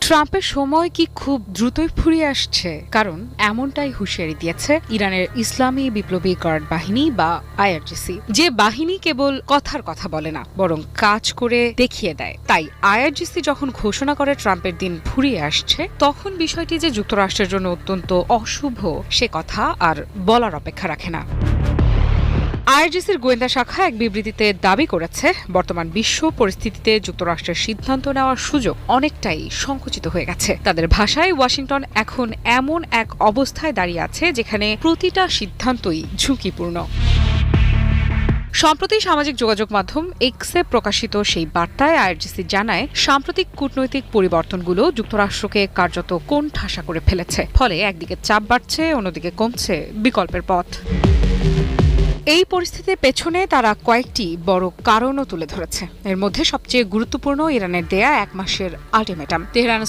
ট্রাম্পের সময় কি খুব দ্রুতই ফুরিয়ে আসছে? কারণ এমনটাই হুঁশিয়ারি দিয়েছে ইরানের ইসলামী বিপ্লবী গার্ড বাহিনী বা আইআরজিসি, যে বাহিনী কেবল কথার কথা বলে না, বরং কাজ করে দেখিয়ে দেয়। তাই আইআরজিসি যখন ঘোষণা করে ট্রাম্পের দিন ফুরিয়ে আসছে, তখন বিষয়টি যে যুক্তরাষ্ট্রের জন্য অত্যন্ত অশুভ সে কথা আর বলার অপেক্ষা রাখে না। আইআরজিসির গোয়েন্দা শাখা এক বিবৃতিতে দাবি করেছে, বর্তমান বিশ্ব পরিস্থিতিতে যুক্তরাষ্ট্রের সিদ্ধান্ত নেওয়ার সুযোগ অনেকটাই সংকুচিত হয়ে গেছে। তাদের ভাষায় ওয়াশিংটন এখন এমন এক অবস্থায় দাঁড়িয়ে আছে যেখানে প্রতিটা সিদ্ধান্তই ঝুঁকিপূর্ণ। সম্প্রতি সামাজিক যোগাযোগ মাধ্যম এক্সে প্রকাশিত সেই বার্তায় আইআরজিসি জানায়, সাম্প্রতিক কূটনৈতিক পরিবর্তনগুলো যুক্তরাষ্ট্রকে কার্যত কোণঠাসা করে ফেলেছে। ফলে একদিকে চাপ বাড়ছে, অন্যদিকে কমছে বিকল্পের পথ। এই পরিস্থিতির পেছনে তারা কয়েকটি বড় কারণও তুলে ধরেছে। এর মধ্যে সবচেয়ে গুরুত্বপূর্ণ ইরানের দেয়া 1 মাসের আল্টিমেটাম। তেহরান